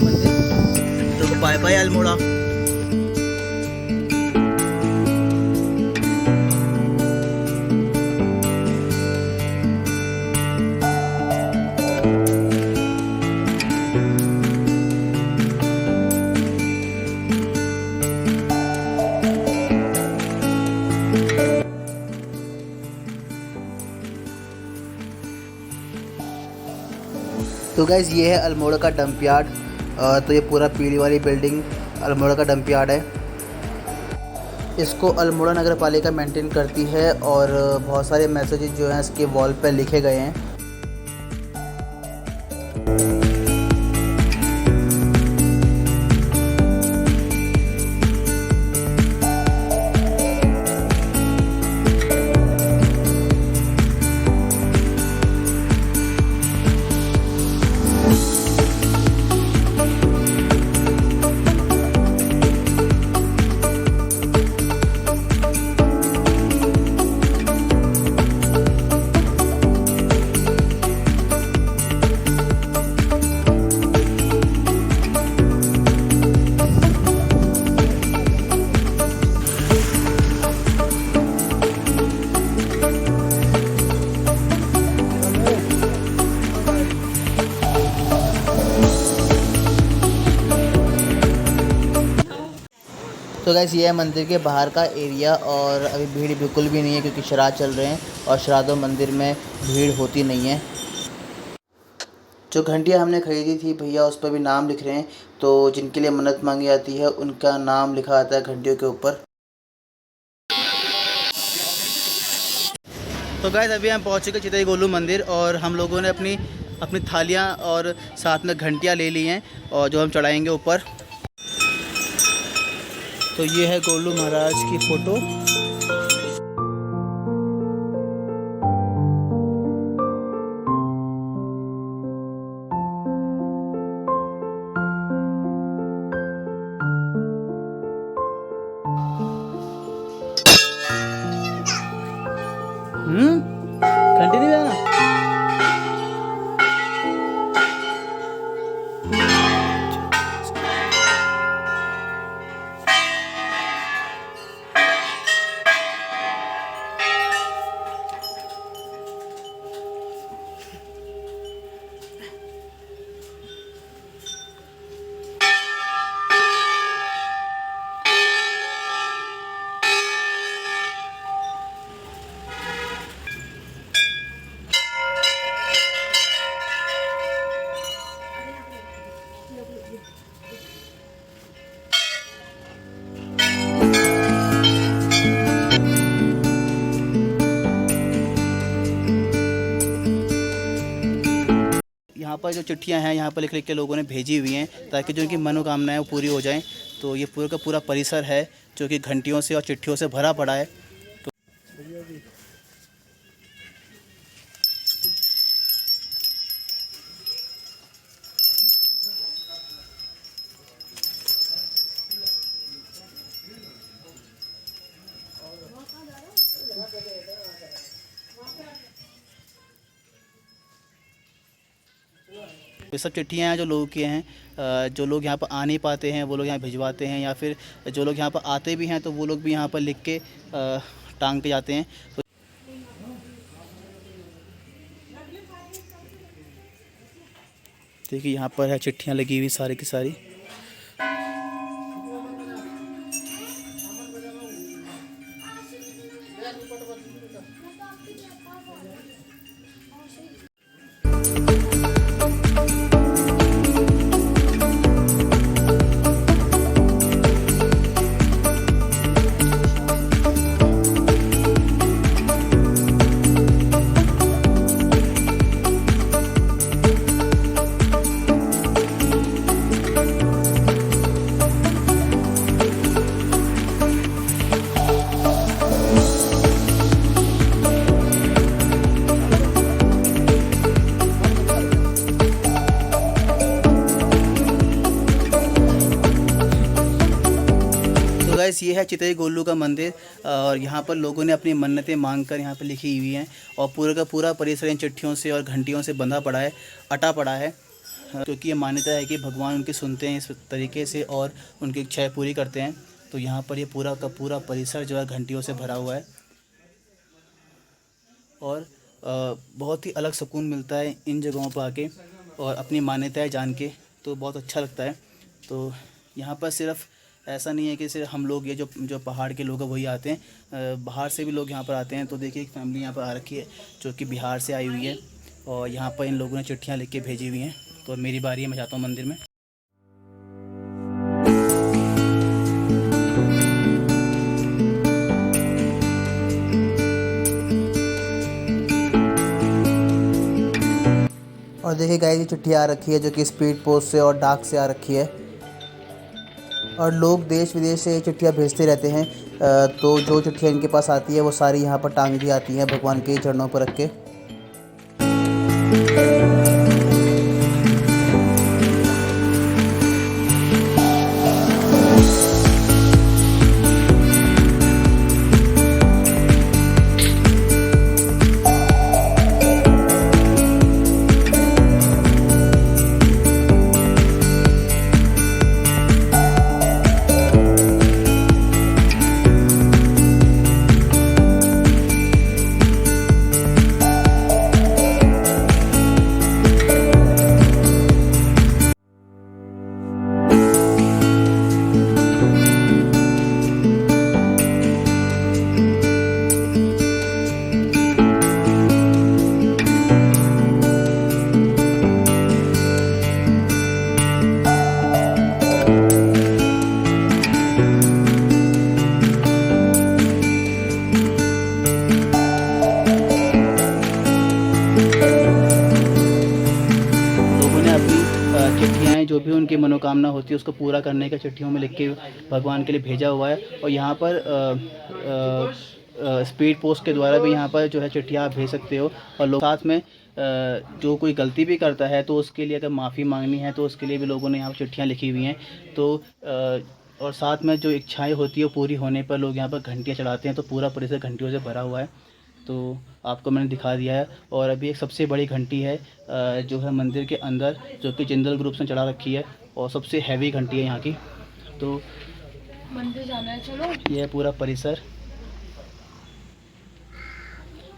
में मंदिर। तो बाय बाय अल्मोड़ा। तो गाइज़ ये है अल्मोड़ा का डंप यार्ड। तो ये पूरा पीली वाली बिल्डिंग अल्मोड़ा का डंप यार्ड है। इसको अल्मोड़ा नगर पालिका मेंटेन करती है और बहुत सारे मैसेजेस जो हैं इसके वॉल पर लिखे गए हैं। तो गाइस ये है मंदिर के बाहर का एरिया और अभी भीड़ बिल्कुल भी नहीं है क्योंकि श्राद्ध चल रहे हैं और श्राद्धों मंदिर में भीड़ होती नहीं है। जो घंटियाँ हमने ख़रीदी थी भैया उस पर भी नाम लिख रहे हैं। तो जिनके लिए मन्नत मांगी जाती है उनका नाम लिखा आता है घंटियों के ऊपर। तो गाइस अभी हम पहुँच चुके चितई गोलू मंदिर और हम लोगों ने अपनी अपनी थालियाँ और साथ में घंटियाँ ले ली हैं और जो हम चढ़ाएँगे ऊपर। तो ये है गोलू महाराज की फ़ोटो। कंटिन्यू जाना। यहाँ पर जो चिट्ठियाँ हैं यहाँ पर लिख लिख के लोगों ने भेजी हुई हैं ताकि जो उनकी मनोकामनाएं वो पूरी हो जाएं। तो ये पूरा का पूरा परिसर है जो कि घंटियों से और चिट्ठियों से भरा पड़ा है। तो ये सब चिट्ठियाँ हैं जो लोगों की हैं। जो लोग यहाँ पर आ नहीं पाते हैं वो लोग यहाँ भिजवाते हैं या फिर जो लोग यहाँ पर आते भी हैं तो वो लोग भी यहाँ पर लिख के टांग के जाते हैं। तो देखिए यहाँ पर है चिट्ठियाँ लगी हुई सारी की सारी। गाइस ये है चितई गोलू का मंदिर और यहाँ पर लोगों ने अपनी मन्नतें मांगकर यहाँ पर लिखी हुई हैं और पूरा का पूरा परिसर इन चिट्ठियों से और घंटियों से बंधा पड़ा है, अटा पड़ा है। क्योंकि ये मान्यता है कि भगवान उनकी सुनते हैं इस तरीके से और उनकी इच्छाएं पूरी करते हैं। तो यहाँ पर ये पूरा का पूरा परिसर जो है घंटियों से भरा हुआ है और बहुत ही अलग सुकून मिलता है इन जगहों पर आके और अपनी मान्यताएं जान के, तो बहुत अच्छा लगता है। तो यहाँ पर सिर्फ ऐसा नहीं है कि सिर्फ हम लोग, ये जो पहाड़ के लोग हैं वही आते हैं, बाहर से भी लोग यहाँ पर आते हैं। तो देखिए एक फैमिली यहाँ पर आ रखी है जो कि बिहार से आई हुई है और यहाँ पर इन लोगों ने चिट्ठियाँ लिख के भेजी हुई हैं। तो मेरी बारी है, मैं जाता हूँ मंदिर में। और देखिए गाइस, ये चिट्ठी आ रखी है जो कि स्पीड पोस्ट से और डाक से आ रखी है और लोग देश विदेश से चिट्ठियाँ भेजते रहते हैं। तो जो चिट्ठियाँ इनके पास आती है वो सारी यहाँ पर टांग दी आती हैं भगवान के चरणों पर रख के। चिट्ठियाँ जो भी उनकी मनोकामना होती है उसको पूरा करने का चिट्ठियों में लिख के भगवान के लिए भेजा हुआ है। और यहाँ पर स्पीड पोस्ट के द्वारा भी यहाँ पर जो है चिट्ठियाँ आप भेज सकते हो। और लोग साथ में जो कोई गलती भी करता है तो उसके लिए अगर माफ़ी मांगनी है तो उसके लिए भी लोगों ने यहाँ पर चिट्ठियाँ लिखी हुई हैं। तो और साथ में जो इच्छाएँ होती है वो पूरी होने पर लोग यहाँ पर घंटियाँ चढ़ाते हैं। तो पूरा परिसर घंटियों से भरा हुआ है, तो आपको मैंने दिखा दिया है। और अभी एक सबसे बड़ी घंटी है जो है मंदिर के अंदर, जो कि जिंदल ग्रुप ने चढ़ा रखी है और सबसे हैवी घंटी है यहाँ की। तो मंदिर जाना है, चलो। यह पूरा परिसर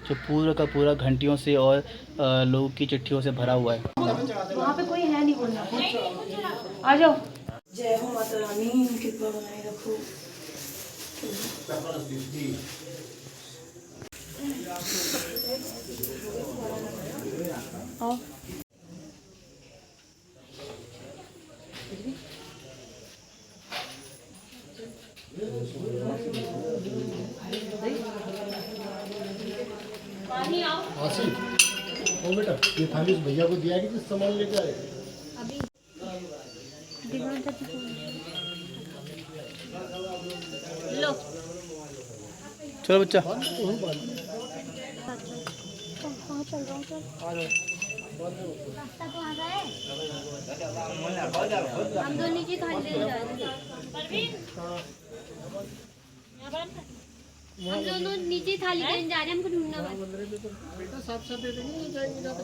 जो पूरा का पूरा घंटियों से और लोगों की चिट्ठियों से भरा हुआ है। वहाँ पे कोई है नहीं बोलना, आ जाओ। जय हो माता रानी, कृपा बनाए रखो। आओ। आसिफ, ओ बेटा, ये थाली उस भैया को दिया कि किस सामान लेके आए? अभी लो। चलो बच्चा। कहाँ चल रहा हूँ? रास्ता तो आ गए। हम दोनों की थाली ले जा रहे हैं। हम दोनों नीचे थाली लेने जा रहे हैं, हमको ढूंढना मत। बेटा साथ साथ दे देंगे, जाएंगे ना तो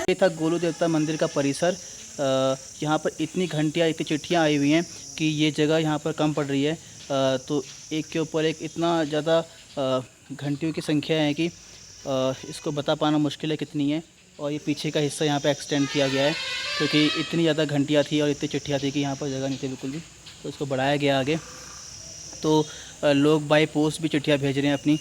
ये था गोलू देवता मंदिर का परिसर। यहाँ पर इतनी घंटियाँ, इतनी चिट्ठियाँ आई हुई हैं कि ये जगह यहाँ पर कम पड़ रही है। तो एक के ऊपर एक इतना ज़्यादा घंटियों की संख्या है कि इसको बता पाना मुश्किल है कितनी है। और ये पीछे का हिस्सा यहाँ पे एक्सटेंड किया गया है क्योंकि इतनी ज़्यादा घंटियाँ थी और इतनी चिट्ठियाँ थी कि यहाँ पर जगह नहीं थी बिल्कुल भी, तो इसको बढ़ाया गया आगे। तो लोग बाय पोस्ट भी चिट्ठियाँ भेज रहे हैं अपनी।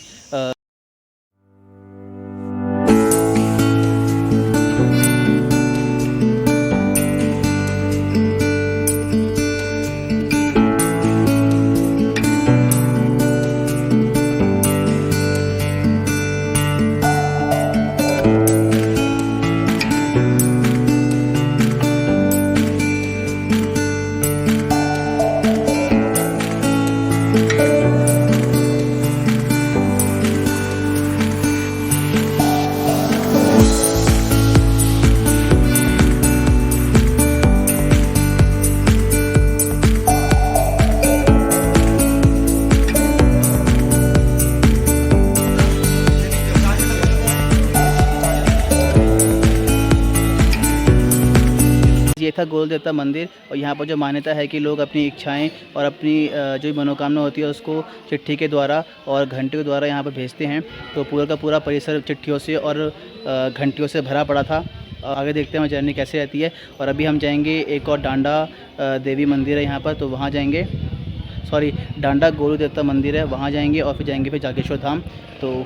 ये था गोल देवता मंदिर। और यहाँ पर जो मान्यता है कि लोग अपनी इच्छाएं और अपनी जो मनोकामना होती है उसको चिट्ठी के द्वारा और घंटियों के द्वारा यहाँ पर भेजते हैं। तो पूरा का पूरा परिसर चिट्ठियों से और घंटियों से भरा पड़ा था। आगे देखते हैं जर्नी कैसे रहती है। और अभी हम जाएंगे एक और डांडा देवी मंदिर है यहाँ पर, तो वहाँ जाएंगे। सॉरी, डांडा गोलू देवता मंदिर है, वहाँ जाएंगे। और फिर जाएंगे फिर जागेश्वर धाम। तो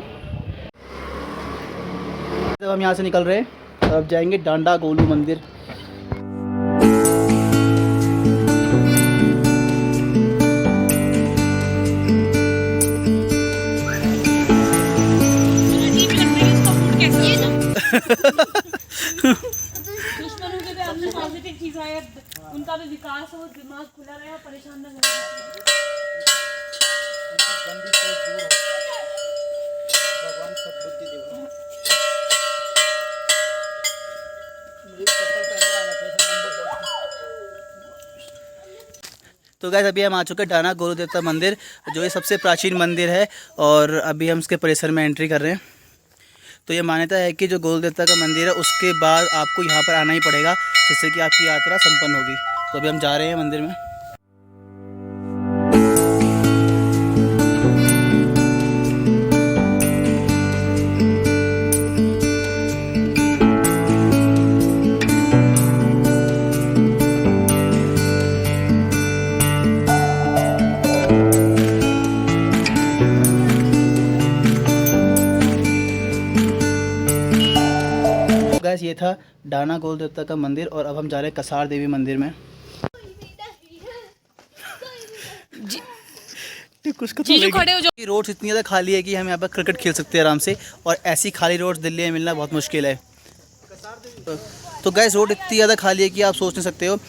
जब हम यहाँ से निकल रहे हैं तो अब जाएंगे डांडा गोलू मंदिर। दुश्मनों के भी अंदर पॉजिटिव चीज आए, उनका भी विकास हो, दिमाग खुला रहे, परेशान ना रहे। भगवान सब बुद्धि दे। तो गाइस अभी हम आ चुके हैं डांडा गोलू देवता मंदिर, जो ये सबसे प्राचीन मंदिर है। और अभी हम इसके परिसर में एंट्री कर रहे हैं। तो ये मान्यता है कि जो गोलू देवता का मंदिर है उसके बाद आपको यहाँ पर आना ही पड़ेगा, जिससे कि आपकी यात्रा संपन्न होगी। तो अभी हम जा रहे हैं मंदिर में। गाइस ये था डाना गोल देवता का मंदिर। और अब हम जा रहे हैं कसार देवी मंदिर में। रोड्स इतनी ज़्यादा खाली है कि हम यहाँ पर क्रिकेट खेल सकते हैं आराम से। और ऐसी खाली रोड्स दिल्ली में मिलना बहुत मुश्किल है। तो गाइस रोड इतनी ज़्यादा खाली है कि आप सोच नहीं सकते हो,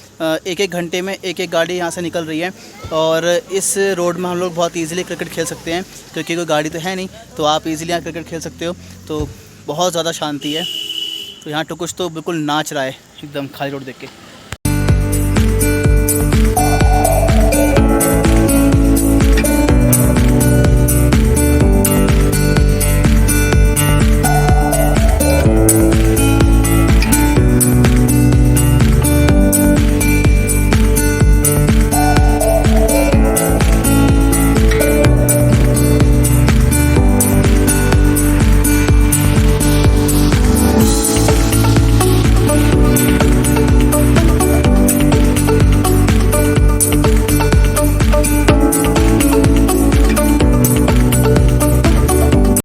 एक एक घंटे में एक एक गाड़ी यहाँ से निकल रही है। और इस रोड में हम लोग बहुत ईजिली क्रिकेट खेल सकते हैं, क्योंकि कोई गाड़ी तो है नहीं, तो आप ईजिली यहाँ क्रिकेट खेल सकते हो। तो बहुत ज़्यादा शांति है। तो यहाँ टुकुश तो बिल्कुल नाच रहा है एकदम खाली रोड देख के।